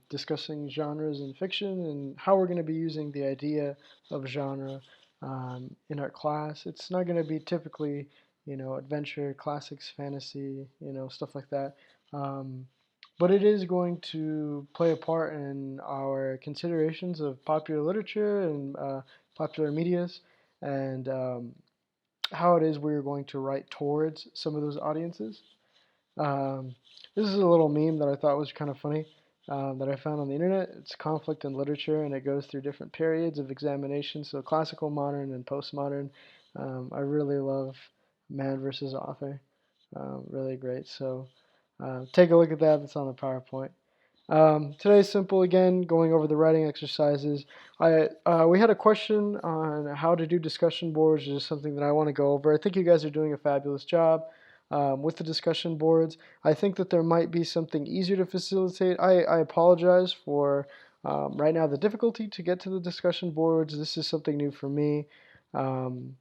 discussing genres in fiction and how we're going to be using the idea of genre in our class. It's not going to be typically, adventure, classics, fantasy, stuff like that. Um, but it is going to play a part in our considerations of popular literature and popular medias and how it is we're going to write towards some of those audiences. Um, this is a little meme that I thought was kind of funny that I found on the internet. It's conflict in literature, and it goes through different periods of examination. So classical, modern, and postmodern. I really love man versus author. Really great. So take a look at that. That's on the PowerPoint. Today's simple again, going over the writing exercises. We had a question on how to do discussion boards, which is something that I want to go over. I think you guys are doing a fabulous job with the discussion boards. I think that there might be something easier to facilitate. I apologize for right now the difficulty to get to the discussion boards. This is something new for me. Um,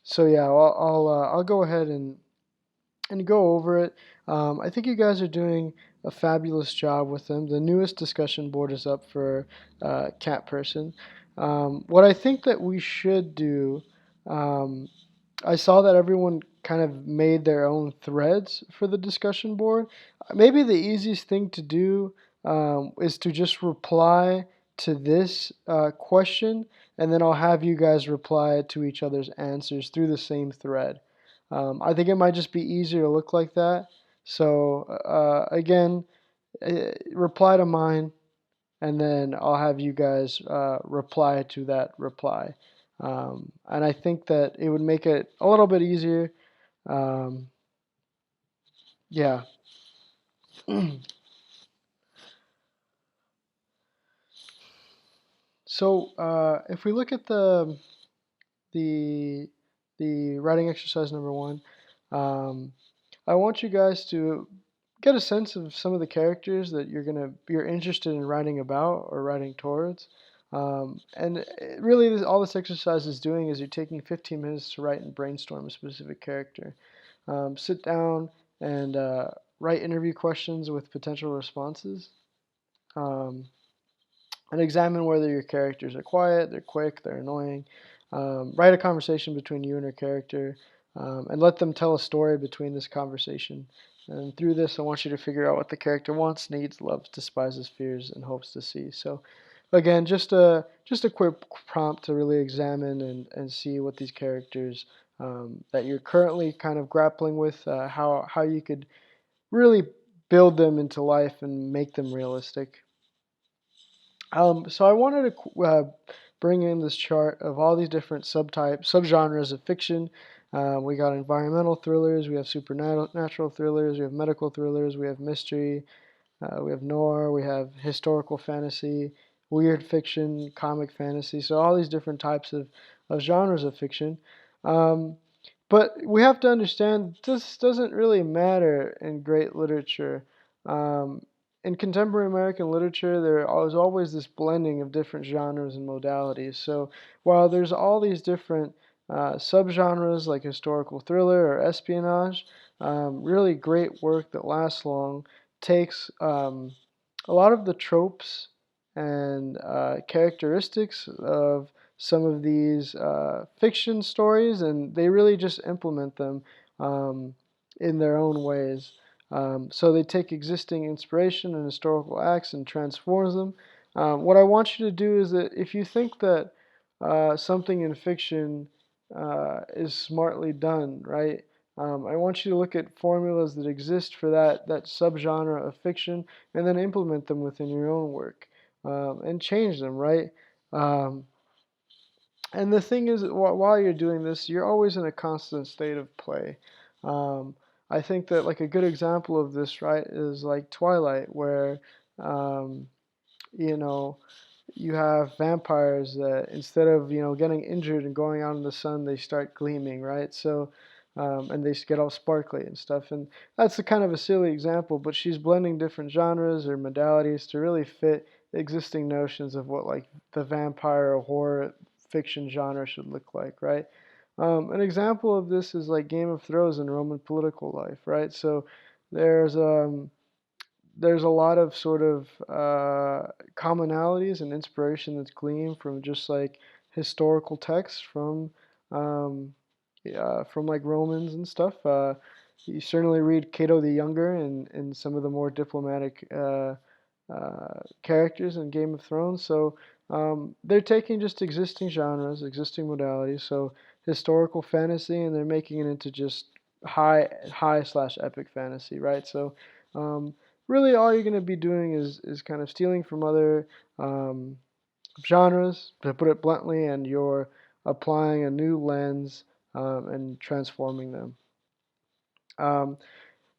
so yeah, I'll go ahead and go over it. I think you guys are doing a fabulous job with them. The newest discussion board is up for Cat Person. What I think that we should do, um, I saw that everyone kind of made their own threads for the discussion board. Maybe the easiest thing to do is to just reply to this question, and then I'll have you guys reply to each other's answers through the same thread. I think it might just be easier to look like that. So again, reply to mine, and then I'll have you guys reply to that reply. And I think that it would make it a little bit easier. Um, yeah. So if we look at the the writing exercise number one, um, I want you guys to get a sense of some of the characters that you're interested in writing about or writing towards. And really, all this exercise is doing is you're taking 15 minutes to write and brainstorm a specific character. Sit down and write interview questions with potential responses. Um, and examine whether your characters are quiet, they're quick, they're annoying. Write a conversation between you and your character, and let them tell a story between this conversation. And through this, I want you to figure out what the character wants, needs, loves, despises, fears, and hopes to see. So, again, just a quick prompt to really examine and see what these characters that you're currently kind of grappling with, how you could really build them into life and make them realistic. So I wanted to bring in this chart of all these different subgenres of fiction. We got environmental thrillers, we have supernatural thrillers, we have medical thrillers, we have mystery, we have noir, we have historical fantasy, weird fiction, comic fantasy. So all these different types of genres of fiction. Um, but we have to understand this doesn't really matter in great literature. Um, in contemporary American literature, there is always this blending of different genres and modalities. So while there's all these different subgenres like historical thriller or espionage, really great work that lasts long takes a lot of the tropes and characteristics of some of these fiction stories, and they really just implement them in their own ways. So they take existing inspiration and historical acts and transforms them. What I want you to do is that if you think that something in fiction is smartly done, right? I want you to look at formulas that exist for that subgenre of fiction and then implement them within your own work and change them, right? Um, and the thing is, while you're doing this, you're always in a constant state of play. Um, I think that like a good example of this, right, is like Twilight, where um, you know you have vampires that instead of getting injured and going out in the sun, they start gleaming, right? So and they get all sparkly and stuff, and that's a kind of a silly example, but she's blending different genres or modalities to really fit existing notions of what like the vampire or horror fiction genre should look like, right? An example of this is like Game of Thrones and Roman political life, right? So there's there's a lot of sort of commonalities and inspiration that's gleaned from just like historical texts um, from like Romans and stuff. You certainly read Cato the Younger and some of the more diplomatic characters in Game of Thrones. So they're taking just existing genres, existing modalities, so historical fantasy, and they're making it into just high slash epic fantasy, right? So um, really, all you're going to be doing is kind of stealing from other um, genres, to put it bluntly, and you're applying a new lens and transforming them. Um,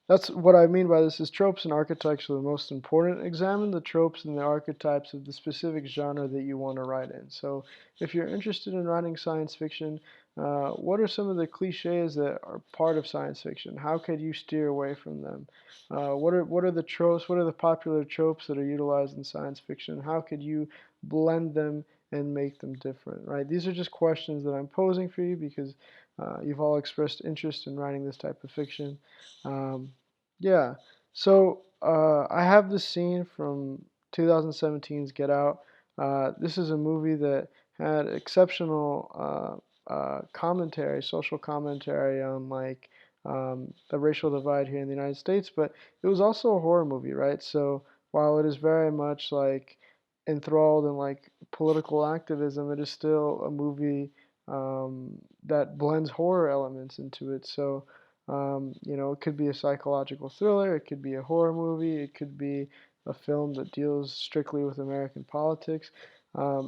that's what I mean by this is tropes and archetypes are the most important. Examine the tropes and the archetypes of the specific genre that you want to write in. So if you're interested in writing science fiction, what are some of the cliches that are part of science fiction? How could you steer away from them? What are the tropes? What are the popular tropes that are utilized in science fiction? How could you blend them and make them different, right? These are just questions that I'm posing for you because you've all expressed interest in writing this type of fiction. Um, yeah, so I have this scene from 2017's Get Out. This is a movie that had exceptional commentary, social commentary on like the racial divide here in the United States, but it was also a horror movie, right? So while it is very much like enthralled in like political activism, it is still a movie that blends horror elements into it. So it could be a psychological thriller, it could be a horror movie, it could be a film that deals strictly with American politics.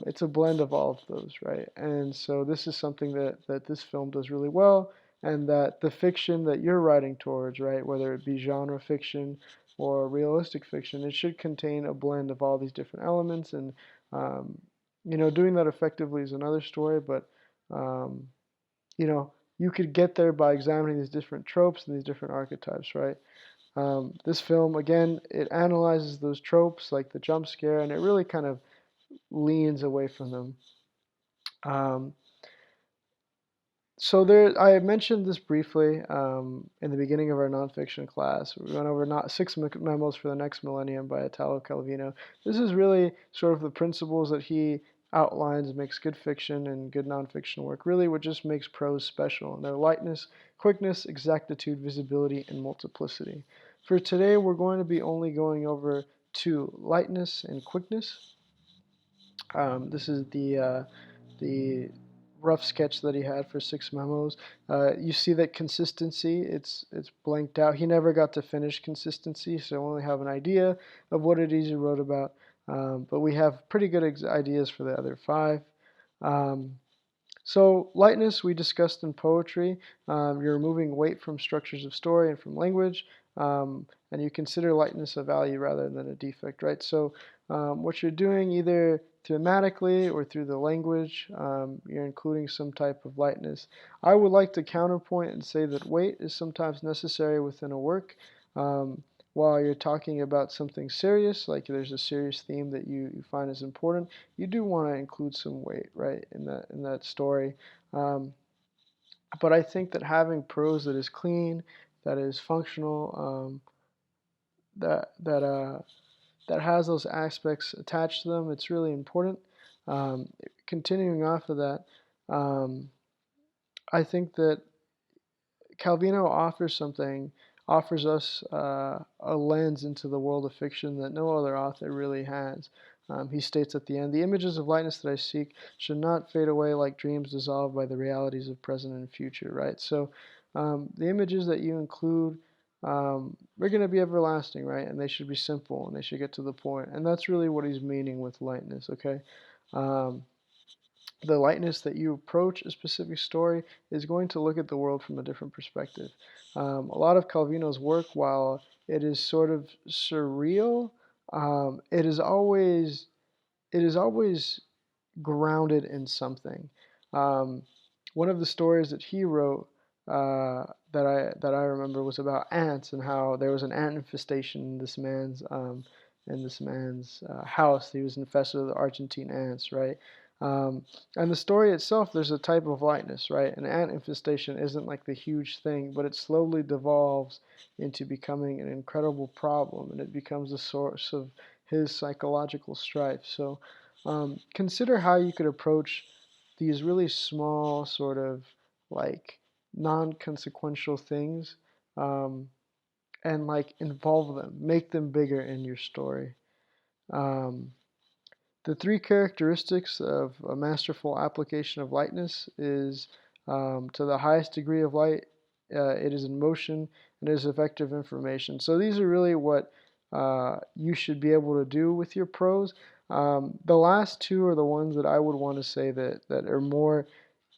It's a blend of all of those, right? And so this is something that this film does really well, and that the fiction that you're writing towards, right, whether it be genre fiction or realistic fiction, it should contain a blend of all these different elements. And um, doing that effectively is another story, but um, you know, you could get there by examining these different tropes and these different archetypes, right? This film, again, it analyzes those tropes like the jump scare, and it really kind of leans away from them. Um, so there, I mentioned this briefly in the beginning of our nonfiction class. We went over not six memos for the next millennium by Italo Calvino. This is really sort of the principles that he outlines, makes good fiction and good nonfiction work. Really, what just makes prose special, and their lightness, quickness, exactitude, visibility, and multiplicity. For today, we're going to be only going over two: lightness and quickness. This is the rough sketch that he had for six memos. You see that consistency, it's blanked out. He never got to finish consistency, so we only have an idea of what it is he wrote about. But we have pretty good ideas for the other five. Um, so lightness we discussed in poetry. You're removing weight from structures of story and from language, and you consider lightness a value rather than a defect, right? So what you're doing either thematically or through the language, you're including some type of lightness. I would like to counterpoint and say that weight is sometimes necessary within a work. Um, while you're talking about something serious, like there's a serious theme that you find is important, you do want to include some weight, right, in that story. Um, but I think that having prose that is clean, that is functional, that that uh, that has those aspects attached to them, it's really important. Um, Continuing off of that, um, I think that Calvino offers us a lens into the world of fiction that no other author really has. He states at the end, the images of lightness that I seek should not fade away like dreams dissolved by the realities of present and future, right? So the images that you include, they're going to be everlasting, right? And they should be simple and they should get to the point. And that's really what he's meaning with lightness, okay? Um, the lightness that you approach a specific story is going to look at the world from a different perspective. A lot of Calvino's work, while it is sort of surreal, um, it is always it is always grounded in something. Um, One of the stories that he wrote that I remember was about ants and how there was an ant infestation in this man's house. He was infested with Argentine ants, right? And the story itself, there's a type of lightness, right? An ant infestation isn't like the huge thing, but it slowly devolves into becoming an incredible problem, and it becomes a source of his psychological strife. So consider how you could approach these really small, sort of like non-consequential things, um, and like involve them, make them bigger in your story. Um, the three characteristics of a masterful application of lightness is to the highest degree of light, it is in motion, and it is effective information. So these are really what you should be able to do with your prose. The last two are the ones that I would want to say that are more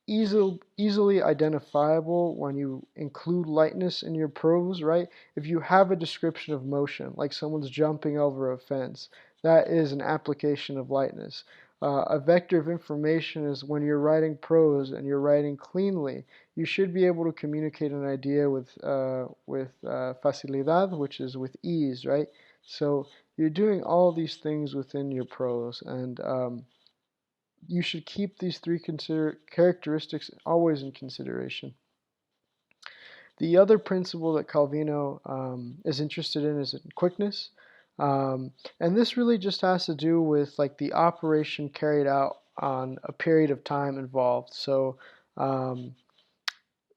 easily identifiable when you include lightness in your prose, right? If you have a description of motion, like someone's jumping over a fence, that is an application of lightness. A vector of information is when you're writing prose and you're writing cleanly, you should be able to communicate an idea with facilidad, which is with ease, right? So you're doing all these things within your prose, and you should keep these three characteristics always in consideration. The other principle that Calvino is interested in is in quickness. And this really just has to do with like the operation carried out on a period of time involved. So um,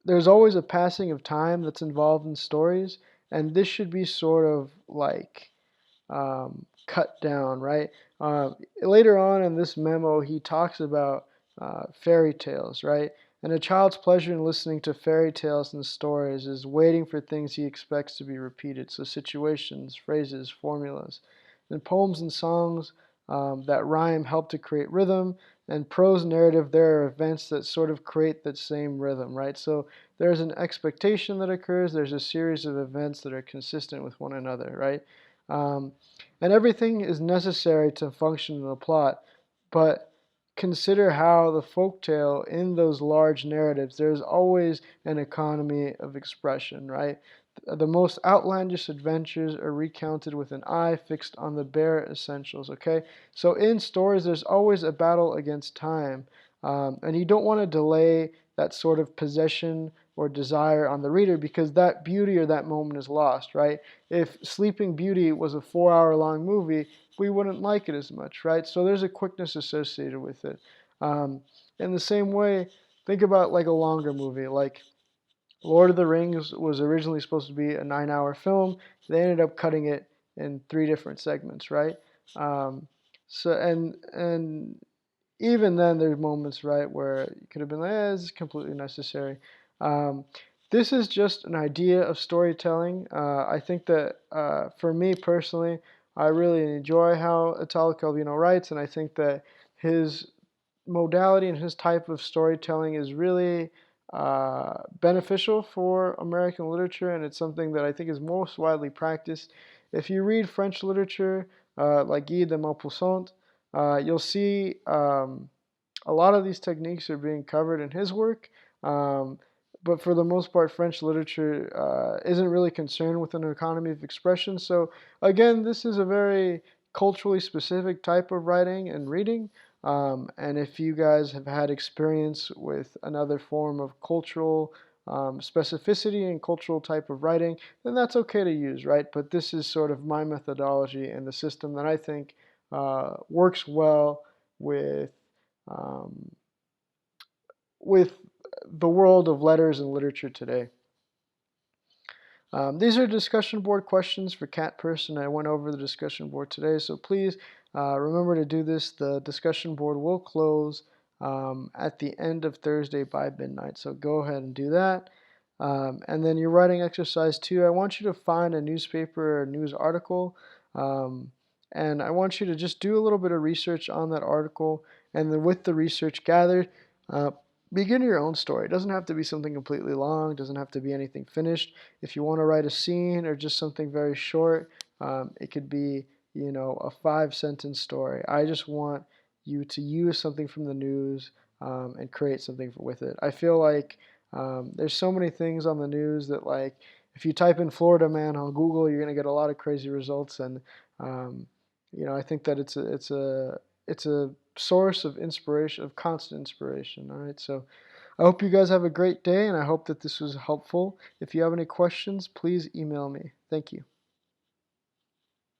there's always a passing of time that's involved in stories, and this should be sort of like cut down, right? Later on in this memo, he talks about fairy tales, right? And a child's pleasure in listening to fairy tales and stories is waiting for things he expects to be repeated. So situations, phrases, formulas. And poems and songs that rhyme help to create rhythm. And prose narrative, there are events that sort of create that same rhythm, right? So there's an expectation that occurs. There's a series of events that are consistent with one another, right? Um, and everything is necessary to function in a plot, but consider how the folktale in those large narratives, there's always an economy of expression, right? The most outlandish adventures are recounted with an eye fixed on the bare essentials, okay? So in stories, there's always a battle against time, and you don't want to delay that sort of possession or desire on the reader because that beauty or that moment is lost, right? If Sleeping Beauty was a 4 hour long movie, we wouldn't like it as much, right? So there's a quickness associated with it. Um, in the same way, think about like a longer movie, like Lord of the Rings was originally supposed to be a 9 hour film. They ended up cutting it in three different segments, right? Um, and even then, there's moments, right, where you could have been like, this is completely necessary. Um, this is just an idea of storytelling. I think that for me personally, I really enjoy how Italo Calvino writes, and I think that his modality and his type of storytelling is really beneficial for American literature, and it's something that I think is most widely practiced. If you read French literature, like Guy de Maupassant, you'll see a lot of these techniques are being covered in his work. Um, but for the most part, French literature isn't really concerned with an economy of expression. So, again, this is a very culturally specific type of writing and reading. And if you guys have had experience with another form of cultural specificity and cultural type of writing, then that's okay to use, right? But this is sort of my methodology and the system that I think works well with um, with the world of letters and literature today. These are discussion board questions for Cat Person. I went over the discussion board today, so please remember to do this. The discussion board will close at the end of Thursday by midnight, so go ahead and do that. And then your writing exercise 2, I want you to find a newspaper or news article, and I want you to just do a little bit of research on that article, and then with the research gathered, uh, begin your own story. It doesn't have to be something completely long, doesn't have to be anything finished. If you want to write a scene or just something very short, it could be, a 5 sentence story. I just want you to use something from the news and create something with it. I feel like there's so many things on the news that, like, if you type in Florida man on Google, you're gonna get a lot of crazy results, and I think that it's a source of inspiration, of constant inspiration. All right, so I hope you guys have a great day, and I hope that this was helpful. If you have any questions, please email me. Thank you.